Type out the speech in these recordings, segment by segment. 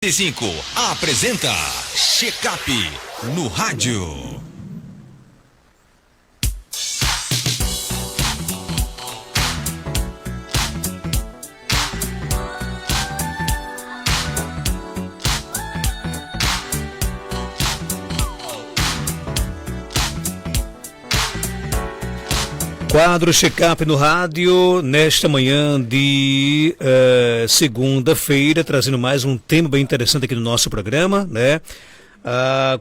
95 apresenta Check-up no rádio. Quadro Check-up no rádio, nesta manhã de segunda-feira, trazendo mais um tema bem interessante aqui no nosso programa, né?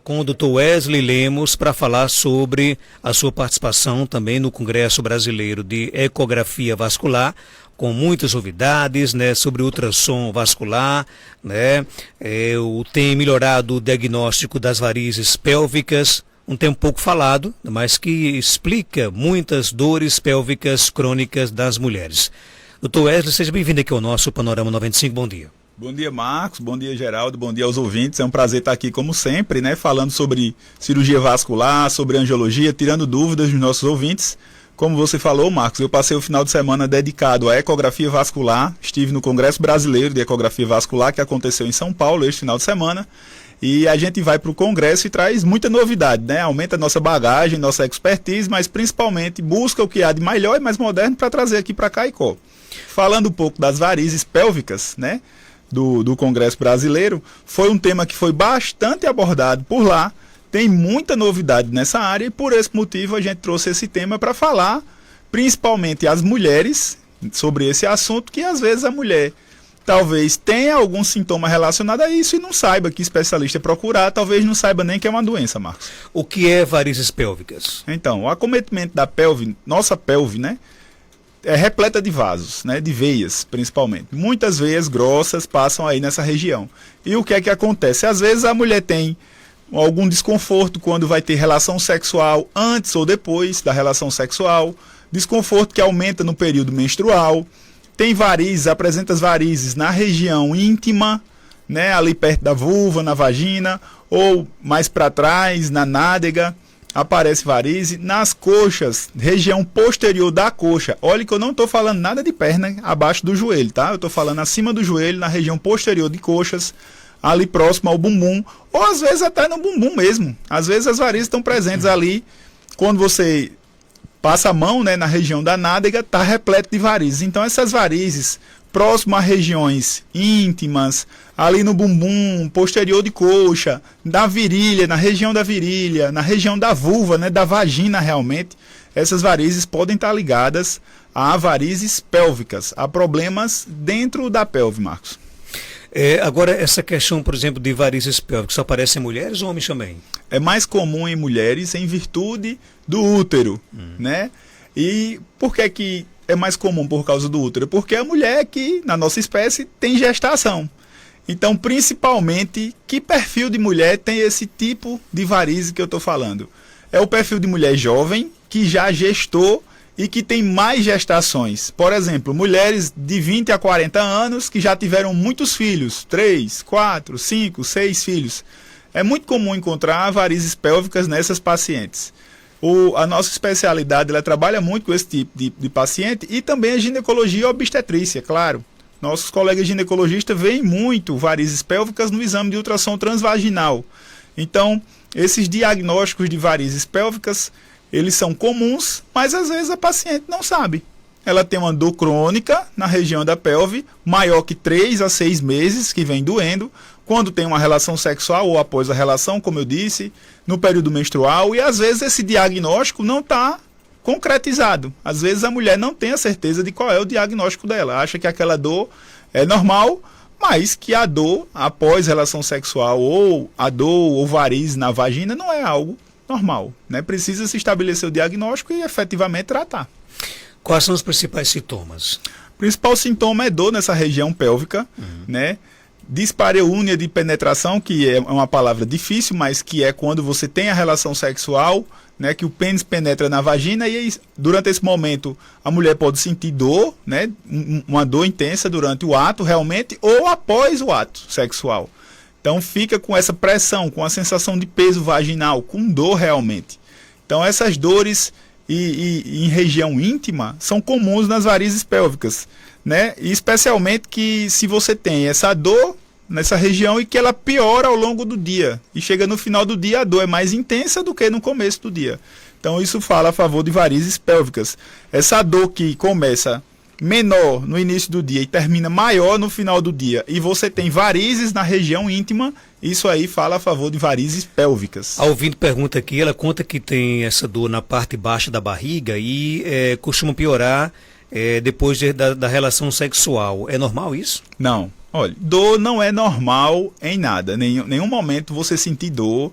Com o Dr. Wesley Lemos, para falar sobre a sua participação também no Congresso Brasileiro de Ecografia Vascular, com muitas novidades, né, sobre ultrassom vascular, né? Tem melhorado o diagnóstico das varizes pélvicas, um tema pouco falado, mas que explica muitas dores pélvicas crônicas das mulheres. Doutor Wesley, seja bem-vindo aqui ao nosso Panorama 95, bom dia. Bom dia, Marcos, bom dia, Geraldo, bom dia aos ouvintes. É um prazer estar aqui, como sempre, né, falando sobre cirurgia vascular, sobre angiologia, tirando dúvidas dos nossos ouvintes. Como você falou, Marcos, eu passei o final de semana dedicado à ecografia vascular, estive no Congresso Brasileiro de Ecografia Vascular, que aconteceu em São Paulo este final de semana. E a gente vai para o Congresso e traz muita novidade, né? Aumenta a nossa bagagem, nossa expertise, mas principalmente busca o que há de melhor e mais moderno para trazer aqui para Caicó. Falando um pouco das varizes pélvicas, né? Do Congresso Brasileiro, foi um tema que foi bastante abordado por lá. Tem muita novidade nessa área e por esse motivo a gente trouxe esse tema para falar, principalmente às mulheres, sobre esse assunto, que às vezes a mulher talvez tenha algum sintoma relacionado a isso e não saiba que especialista procurar, talvez não saiba nem que é uma doença, Marcos. O que é varizes pélvicas? Então, o acometimento da pelve, nossa pelve, né, é repleta de vasos, né, de veias, principalmente. Muitas veias grossas passam aí nessa região. E o que é que acontece? Às vezes a mulher tem algum desconforto quando vai ter relação sexual antes ou depois da relação sexual, desconforto que aumenta no período menstrual. Tem varizes, apresenta as varizes na região íntima, né, ali perto da vulva, na vagina, ou mais para trás, na nádega, aparece varize. Nas coxas, região posterior da coxa. Olha que eu não estou falando nada de perna abaixo do joelho, tá? Eu estou falando acima do joelho, na região posterior de coxas, ali próximo ao bumbum, ou às vezes até no bumbum mesmo. Às vezes as varizes estão presentes ali, quando você passa a mão, né, na região da nádega, está repleto de varizes. Então essas varizes, próximo a regiões íntimas, ali no bumbum, posterior de coxa, da virilha, na região da virilha, na região da vulva, né, da vagina realmente, essas varizes podem estar ligadas a varizes pélvicas, a problemas dentro da pelve, Marcos. Agora, essa questão, por exemplo, de varizes pélvicas, só aparece em mulheres ou homens também? É mais comum em mulheres em virtude do útero, né? E por que é mais comum por causa do útero? Porque a mulher que, na nossa espécie, tem gestação. Então, principalmente, que perfil de mulher tem esse tipo de varize que eu estou falando? É o perfil de mulher jovem, que já gestou e que tem mais gestações. Por exemplo, mulheres de 20 a 40 anos que já tiveram muitos filhos, 3, 4, 5, 6 filhos. É muito comum encontrar varizes pélvicas nessas pacientes. A nossa especialidade, ela trabalha muito com esse tipo de paciente e também a ginecologia e obstetrícia, claro. Nossos colegas ginecologistas veem muito varizes pélvicas no exame de ultrassom transvaginal. Então, esses diagnósticos de varizes pélvicas, eles são comuns, mas às vezes a paciente não sabe. Ela tem uma dor crônica na região da pelve, maior que 3 a 6 meses, que vem doendo, quando tem uma relação sexual ou após a relação, como eu disse, no período menstrual, e às vezes esse diagnóstico não está concretizado. Às vezes a mulher não tem a certeza de qual é o diagnóstico dela, acha que aquela dor é normal, mas que a dor após relação sexual ou a dor ou variz na vagina não é algo normal, né? Precisa se estabelecer o diagnóstico e efetivamente tratar. Quais são os principais sintomas? O principal sintoma é dor nessa região pélvica, né? Dispareúnia de penetração, que é uma palavra difícil, mas que é quando você tem a relação sexual, né, que o pênis penetra na vagina e aí, durante esse momento a mulher pode sentir dor, né, uma dor intensa durante o ato realmente ou após o ato sexual. Então fica com essa pressão, com a sensação de peso vaginal, com dor realmente. Então essas dores em região íntima são comuns nas varizes pélvicas, né? E especialmente que se você tem essa dor nessa região e que ela piora ao longo do dia. E chega no final do dia, a dor é mais intensa do que no começo do dia. Então isso fala a favor de varizes pélvicas. Essa dor que começa menor no início do dia e termina maior no final do dia, e você tem varizes na região íntima, isso aí fala a favor de varizes pélvicas. A ouvinte pergunta aqui, ela conta que tem essa dor na parte baixa da barriga e costuma piorar depois da relação sexual. É normal isso? Não. Olha, dor não é normal em nada. Nenhum momento você sentir dor,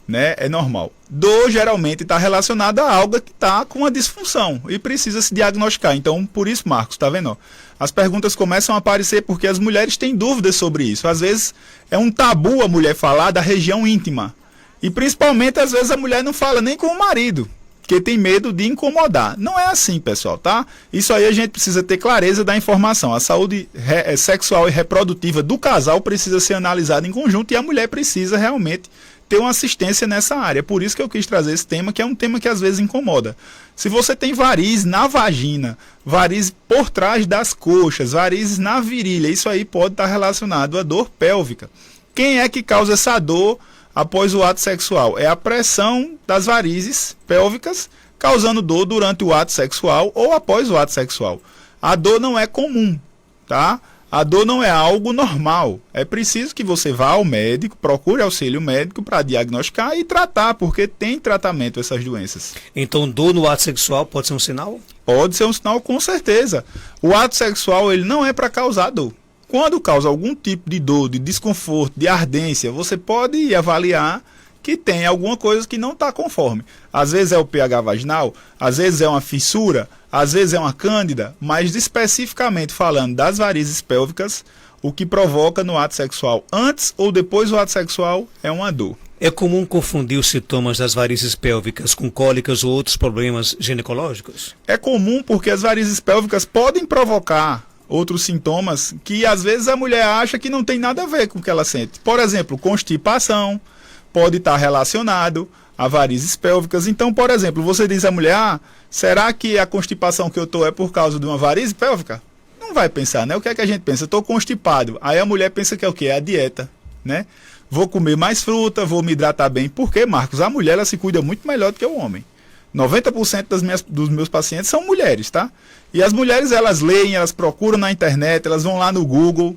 né, é normal. Dor geralmente está relacionada a algo que está com uma disfunção e precisa se diagnosticar. Então, por isso, Marcos, tá vendo? As perguntas começam a aparecer porque as mulheres têm dúvidas sobre isso. Às vezes é um tabu a mulher falar da região íntima. E principalmente, às vezes, a mulher não fala nem com o marido, porque tem medo de incomodar. Não é assim, pessoal, tá? Isso aí a gente precisa ter clareza da informação. A saúde sexual e reprodutiva do casal precisa ser analisada em conjunto e a mulher precisa realmente ter uma assistência nessa área. Por isso que eu quis trazer esse tema, que é um tema que às vezes incomoda. Se você tem varizes na vagina, varizes por trás das coxas, varizes na virilha, isso aí pode estar relacionado à dor pélvica. Quem é que causa essa dor após o ato sexual? É a pressão das varizes pélvicas causando dor durante o ato sexual ou após o ato sexual. A dor não é comum, tá? A dor não é algo normal. É preciso que você vá ao médico, procure auxílio médico para diagnosticar e tratar, porque tem tratamento essas doenças. Então, dor no ato sexual pode ser um sinal? Pode ser um sinal, com certeza. O ato sexual ele não é para causar dor. Quando causa algum tipo de dor, de desconforto, de ardência, você pode avaliar que tem alguma coisa que não está conforme. Às vezes é o pH vaginal, às vezes é uma fissura, às vezes é uma cândida, mas especificamente falando das varizes pélvicas, o que provoca no ato sexual antes ou depois do ato sexual é uma dor. É comum confundir os sintomas das varizes pélvicas com cólicas ou outros problemas ginecológicos? É comum porque as varizes pélvicas podem provocar outros sintomas que às vezes a mulher acha que não tem nada a ver com o que ela sente. Por exemplo, constipação pode estar relacionado a varizes pélvicas. Então, por exemplo, você diz à mulher, será que a constipação que eu estou é por causa de uma varize pélvica? Não vai pensar, né? O que é que a gente pensa? Estou constipado. Aí a mulher pensa que é o quê? É a dieta, né? Vou comer mais fruta, vou me hidratar bem. Por quê, Marcos? A mulher ela se cuida muito melhor do que o homem. 90% dos meus pacientes são mulheres, tá? E as mulheres, elas leem, elas procuram na internet, elas vão lá no Google.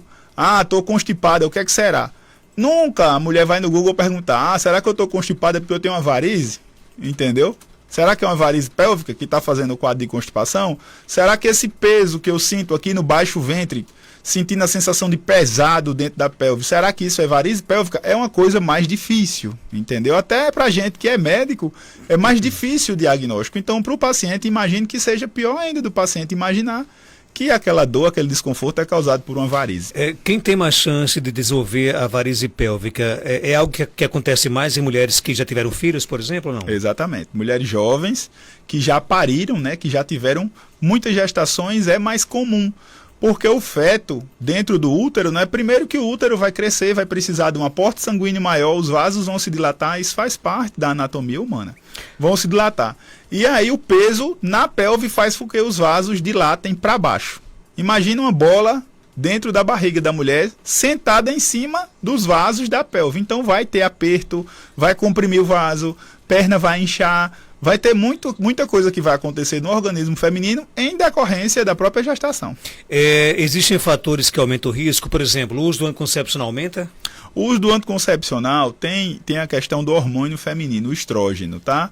Estou constipada, o que é que será? Nunca a mulher vai no Google perguntar, será que eu estou constipada porque eu tenho uma varize? Entendeu? Será que é uma varize pélvica que está fazendo o quadro de constipação? Será que esse peso que eu sinto aqui no baixo ventre, sentindo a sensação de pesado dentro da pelve, será que isso é varize pélvica? É uma coisa mais difícil, entendeu? Até para a gente que é médico, é mais difícil o diagnóstico. Então, para o paciente, imagine que seja pior ainda do paciente imaginar que aquela dor, aquele desconforto é causado por uma varize. Quem tem mais chance de desenvolver a varize pélvica é algo que acontece mais em mulheres que já tiveram filhos, por exemplo, ou não? Exatamente. Mulheres jovens que já pariram, né, que já tiveram muitas gestações, é mais comum. Porque o feto dentro do útero, né, primeiro que o útero vai crescer, vai precisar de um aporte sanguíneo maior, os vasos vão se dilatar, isso faz parte da anatomia humana. Vão se dilatar. E aí o peso na pelve faz com que os vasos dilatem para baixo. Imagina uma bola dentro da barriga da mulher, sentada em cima dos vasos da pelve. Então vai ter aperto, vai comprimir o vaso, perna vai inchar, vai ter muita coisa que vai acontecer no organismo feminino em decorrência da própria gestação. Existem fatores que aumentam o risco? Por exemplo, o uso do anticoncepcional aumenta? O uso do anticoncepcional tem a questão do hormônio feminino, o estrógeno, tá?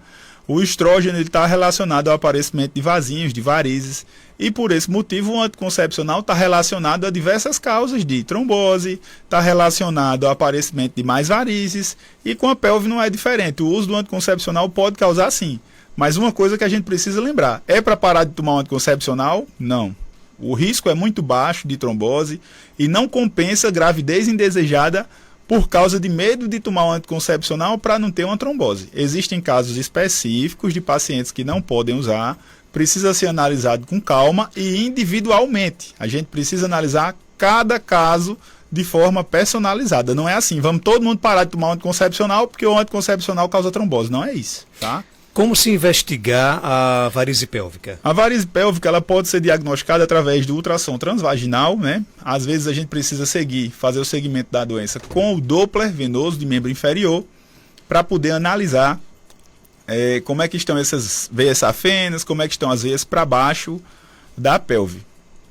O estrógeno está relacionado ao aparecimento de vasinhos, de varizes, e por esse motivo o anticoncepcional está relacionado a diversas causas de trombose, está relacionado ao aparecimento de mais varizes, e com a pelve não é diferente. O uso do anticoncepcional pode causar sim, mas uma coisa que a gente precisa lembrar, é para parar de tomar um anticoncepcional? Não. O risco é muito baixo de trombose e não compensa gravidez indesejada por causa de medo de tomar um anticoncepcional para não ter uma trombose. Existem casos específicos de pacientes que não podem usar, precisa ser analisado com calma e individualmente. A gente precisa analisar cada caso de forma personalizada. Não é assim, vamos todo mundo parar de tomar um anticoncepcional porque o anticoncepcional causa trombose. Não é isso, tá? Como se investigar a varizes pélvica? A varize pélvica ela pode ser diagnosticada através do ultrassom transvaginal, né? Às vezes a gente precisa fazer o segmento da doença com o Doppler venoso de membro inferior para poder analisar como é que estão essas veias safenas, como é que estão as veias para baixo da pelve,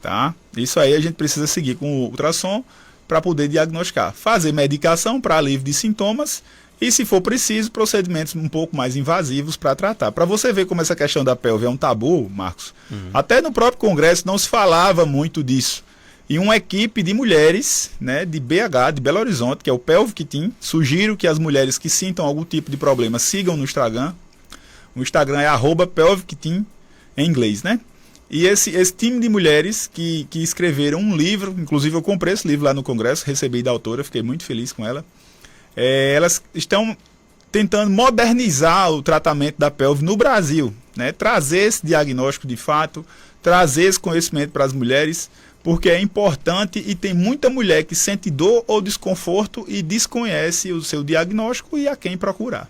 tá? Isso aí a gente precisa seguir com o ultrassom para poder diagnosticar. Fazer medicação para alívio de sintomas e, se for preciso, procedimentos um pouco mais invasivos para tratar. Para você ver como essa questão da pelve é um tabu, Marcos, até no próprio Congresso não se falava muito disso. E uma equipe de mulheres, né, de BH, de Belo Horizonte, que é o Pelvic Team, sugiro que as mulheres que sintam algum tipo de problema sigam no Instagram. O Instagram é @pelvicteam, em inglês, né? E esse time de mulheres que escreveram um livro, inclusive eu comprei esse livro lá no Congresso, recebi da autora, fiquei muito feliz com ela. Elas estão tentando modernizar o tratamento da pelve no Brasil, né? Trazer esse diagnóstico de fato, trazer esse conhecimento para as mulheres, porque é importante e tem muita mulher que sente dor ou desconforto e desconhece o seu diagnóstico e a quem procurar.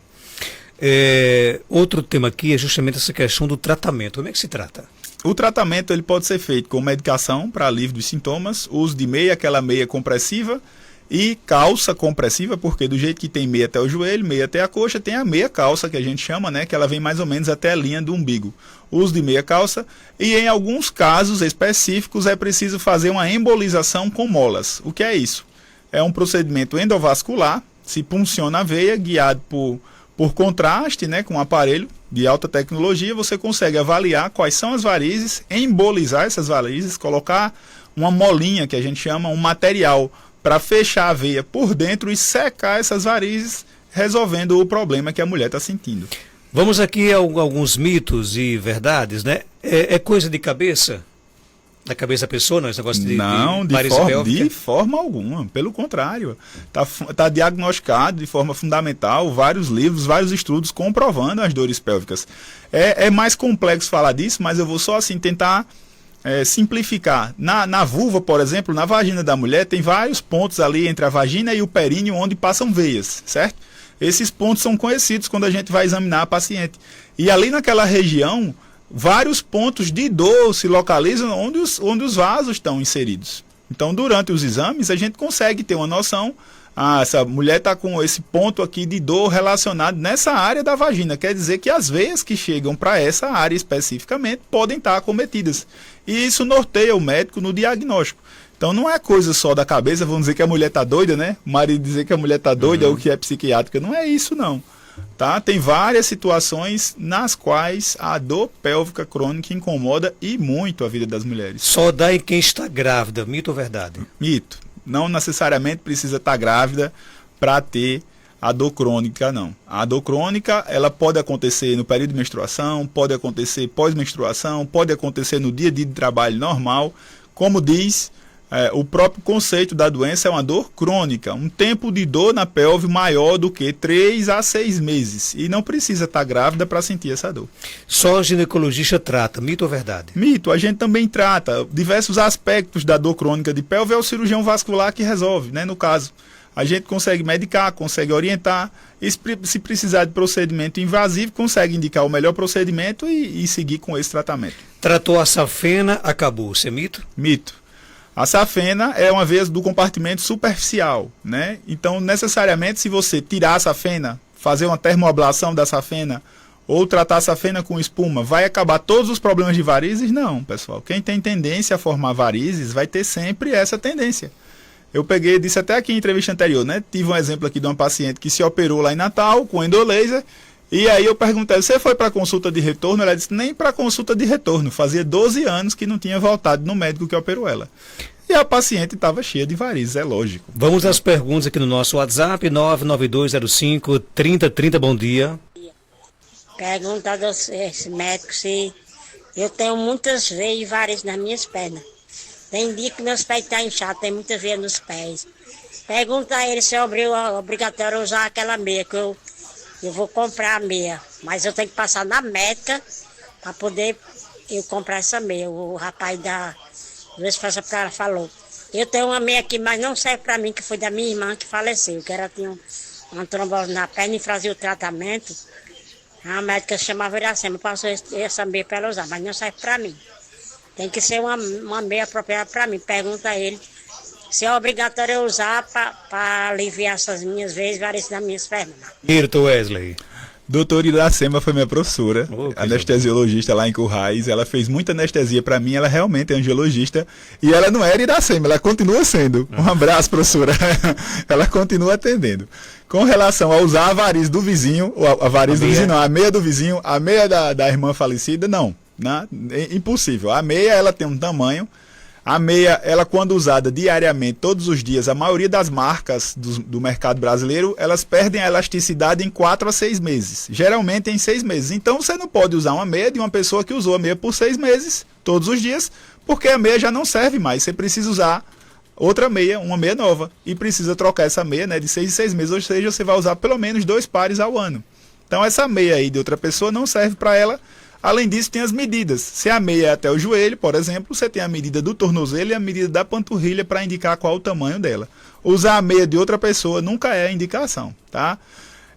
Outro tema aqui é justamente essa questão do tratamento. Como é que se trata? O tratamento ele pode ser feito com medicação para alívio dos sintomas, uso de meia, aquela meia compressiva, e calça compressiva, porque do jeito que tem meia até o joelho, meia até a coxa, tem a meia calça, que a gente chama, né, que ela vem mais ou menos até a linha do umbigo. Uso de meia calça, e em alguns casos específicos é preciso fazer uma embolização com molas. O que é isso? É um procedimento endovascular, se punciona a veia, guiado por contraste, né, com um aparelho de alta tecnologia, você consegue avaliar quais são as varizes, embolizar essas varizes, colocar uma molinha, que a gente chama, um material para fechar a veia por dentro e secar essas varizes, resolvendo o problema que a mulher está sentindo. Vamos aqui a alguns mitos e verdades, né? É coisa de cabeça? Da cabeça da pessoa, não? Esse negócio de forma alguma. Pelo contrário. Tá diagnosticado de forma fundamental, vários livros, vários estudos comprovando as dores pélvicas. É mais complexo falar disso, mas eu vou só assim tentar simplificar. Na vulva, por exemplo, na vagina da mulher, tem vários pontos ali entre a vagina e o períneo onde passam veias, certo? Esses pontos são conhecidos quando a gente vai examinar a paciente. E ali naquela região, vários pontos de dor se localizam onde os vasos estão inseridos. Então, durante os exames, a gente consegue ter uma noção. Essa mulher está com esse ponto aqui de dor relacionado nessa área da vagina. Quer dizer que as veias que chegam para essa área especificamente podem estar acometidas. E isso norteia o médico no diagnóstico. Então não é coisa só da cabeça, vamos dizer que a mulher está doida, né? O marido dizer que a mulher está doida ou que é psiquiátrica. Não é isso, não. Tá? Tem várias situações nas quais a dor pélvica crônica incomoda e muito a vida das mulheres. Só dá em quem está grávida, mito ou verdade? Mito. Não necessariamente precisa estar grávida para ter a dor crônica, não. A dor crônica, ela pode acontecer no período de menstruação, pode acontecer pós-menstruação, pode acontecer no dia a dia de trabalho normal. Como diz, o próprio conceito da doença é uma dor crônica, um tempo de dor na pelve maior do que 3 a 6 meses. E não precisa estar grávida para sentir essa dor. Só o ginecologista trata, mito ou verdade? Mito, a gente também trata diversos aspectos da dor crônica de pelve, é o cirurgião vascular que resolve, né? No caso, a gente consegue medicar, consegue orientar, e se precisar de procedimento invasivo, consegue indicar o melhor procedimento e seguir com esse tratamento. Tratou a safena, acabou, isso é mito? Mito. A safena é uma veia do compartimento superficial, né? Então, necessariamente, se você tirar a safena, fazer uma termoablação da safena ou tratar a safena com espuma, vai acabar todos os problemas de varizes? Não, pessoal. Quem tem tendência a formar varizes vai ter sempre essa tendência. Eu disse até aqui em entrevista anterior, né? Tive um exemplo aqui de uma paciente que se operou lá em Natal com endolaser. E aí eu perguntei, você foi para consulta de retorno? Ela disse, nem para consulta de retorno. Fazia 12 anos que não tinha voltado no médico que operou ela. E a paciente estava cheia de varizes, é lógico. Vamos às perguntas aqui no nosso WhatsApp, 99205-3030, bom dia. Pergunta desse médico se eu tenho muitas veias e varizes nas minhas pernas. Tem dia que meus pés estão inchados, tem muita veia nos pés. Pergunta a ele se é obrigatório usar aquela meia, que eu vou comprar a meia. Mas eu tenho que passar na médica para poder eu comprar essa meia. O rapaz da Vespa para ela falou. Eu tenho uma meia aqui, mas não serve para mim, que foi da minha irmã que faleceu. Que ela tinha uma trombose na perna e fazia o tratamento. A médica chamava Iracema, passou essa meia para ela usar, mas não serve para mim. Tem que ser uma meia apropriada para mim. Pergunta a ele se é obrigatório eu usar para aliviar essas minhas varices nas minhas pernas. E doutor Wesley? Doutora Iracema foi minha professora, Oh, que anestesiologista lá em Currais. Ela fez muita anestesia para mim, ela realmente é angiologista. E ela não era Iracema, ela continua sendo. Um abraço, professora. Ela continua atendendo. Com relação a usar a variz do vizinho, ou a variz do vizinho não, a meia do vizinho, a meia da irmã falecida, não. Né? É impossível. A meia, ela tem um tamanho. A meia, ela quando usada diariamente, todos os dias, a maioria das marcas do mercado brasileiro, elas perdem a elasticidade em 4 a 6 meses. Geralmente em 6 meses. Então você não pode usar uma meia de uma pessoa que usou a meia por 6 meses, todos os dias, porque a meia já não serve mais. Você precisa usar outra meia, uma meia nova. E precisa trocar essa meia, né, de 6 em 6 meses. Ou seja, você vai usar pelo menos 2 pares ao ano. Então essa meia aí de outra pessoa não serve para ela. Além disso, tem as medidas. Se a meia é até o joelho, por exemplo, você tem a medida do tornozelo e a medida da panturrilha para indicar qual o tamanho dela. Usar a meia de outra pessoa nunca é indicação, tá?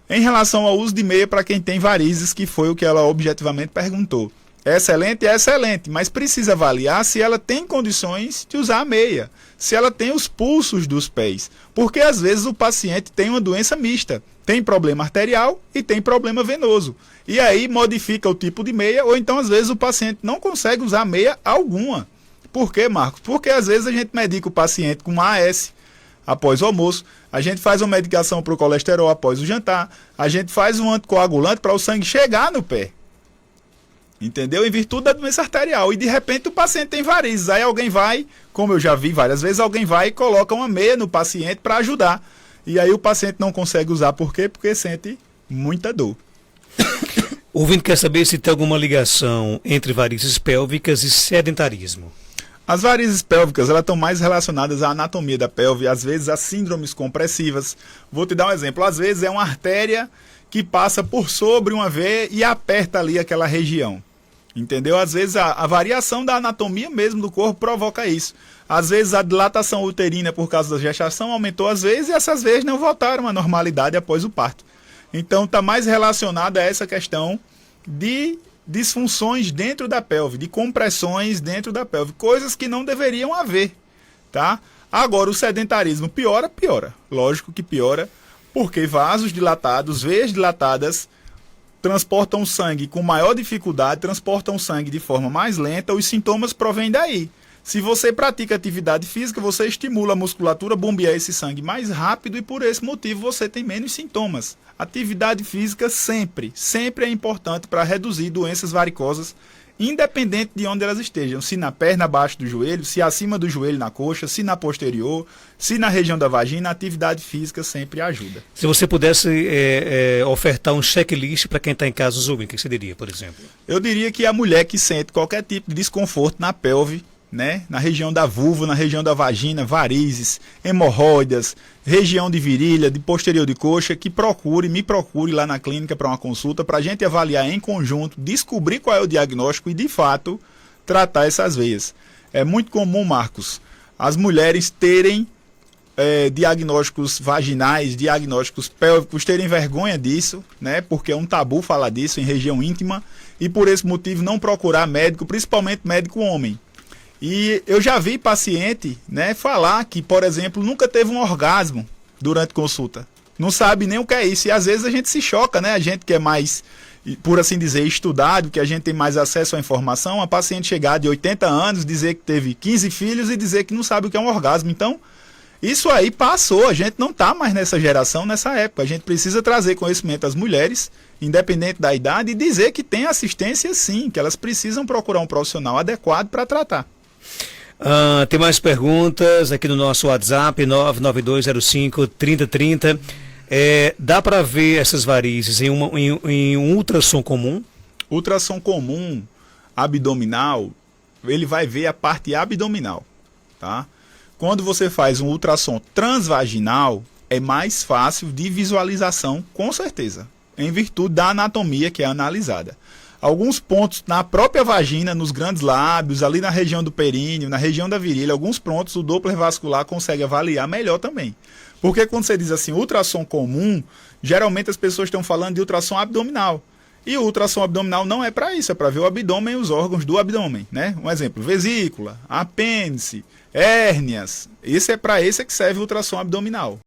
Em relação ao uso de meia para quem tem varizes, que foi o que ela objetivamente perguntou. É excelente, mas precisa avaliar se ela tem condições de usar a meia, se ela tem os pulsos dos pés, porque às vezes o paciente tem uma doença mista, tem problema arterial e tem problema venoso, e aí modifica o tipo de meia, ou então às vezes o paciente não consegue usar meia alguma. Por quê, Marcos? Porque às vezes a gente medica o paciente com AS após o almoço, a gente faz uma medicação para o colesterol após o jantar, a gente faz um anticoagulante para o sangue chegar no pé. Entendeu? Em virtude da doença arterial. E de repente o paciente tem varizes. Aí alguém vai, como eu já vi várias vezes, alguém vai e coloca uma meia no paciente para ajudar. E aí o paciente não consegue usar. Por quê? Porque sente muita dor. O ouvinte quer saber se tem alguma ligação entre varizes pélvicas e sedentarismo. As varizes pélvicas, elas estão mais relacionadas à anatomia da pelve, às vezes a síndromes compressivas. Vou te dar um exemplo. Às vezes é uma artéria que passa por sobre uma veia e aperta ali aquela região. Entendeu? Às vezes a variação da anatomia mesmo do corpo provoca isso. Às vezes a dilatação uterina por causa da gestação aumentou às vezes e essas vezes não voltaram à normalidade após o parto. Então está mais relacionada a essa questão de disfunções dentro da pelve, de compressões dentro da pelve, coisas que não deveriam haver, tá? Agora o sedentarismo piora? Lógico que piora, porque vasos dilatados, veias dilatadas, transportam sangue com maior dificuldade, transportam sangue de forma mais lenta, os sintomas provêm daí. Se você pratica atividade física, você estimula a musculatura a bombear esse sangue mais rápido e por esse motivo você tem menos sintomas. Atividade física sempre é importante para reduzir doenças varicosas, independente de onde elas estejam, se na perna abaixo do joelho, se acima do joelho na coxa, se na posterior, se na região da vagina, a atividade física sempre ajuda. Se você pudesse ofertar um checklist para quem está em casa nos ouvindo, o que você diria, por exemplo? Eu diria que a mulher que sente qualquer tipo de desconforto na pelve, né, na região da vulva, na região da vagina, varizes, hemorroidas, região de virilha, de posterior de coxa, que me procure lá na clínica para uma consulta, para a gente avaliar em conjunto, descobrir qual é o diagnóstico e, de fato, tratar essas veias. É muito comum, Marcos, as mulheres terem diagnósticos vaginais, diagnósticos pélvicos, terem vergonha disso, né, porque é um tabu falar disso em região íntima, e por esse motivo não procurar médico, principalmente médico homem. E eu já vi paciente, né, falar que, por exemplo, nunca teve um orgasmo durante consulta. Não sabe nem o que é isso. E às vezes a gente se choca, né? A gente que é mais, por assim dizer, estudado, que a gente tem mais acesso à informação, a paciente chegar de 80 anos, dizer que teve 15 filhos e dizer que não sabe o que é um orgasmo. Então, isso aí passou. A gente não está mais nessa geração, nessa época. A gente precisa trazer conhecimento às mulheres, independente da idade, e dizer que tem assistência sim, que elas precisam procurar um profissional adequado para tratar. Tem mais perguntas aqui no nosso WhatsApp, 99205-3030. Dá para ver essas varizes em um ultrassom comum? Ultrassom comum abdominal, ele vai ver a parte abdominal, tá? Quando você faz um ultrassom transvaginal, é mais fácil de visualização, com certeza, em virtude da anatomia que é analisada. Alguns pontos na própria vagina, nos grandes lábios, ali na região do períneo, na região da virilha, alguns pontos o Doppler vascular consegue avaliar melhor também. Porque quando você diz assim, ultrassom comum, geralmente as pessoas estão falando de ultrassom abdominal. E o ultrassom abdominal não é para isso, é para ver o abdômen e os órgãos do abdômen, né? Um exemplo, vesícula, apêndice, hérnias. Esse é para esse que serve o ultrassom abdominal.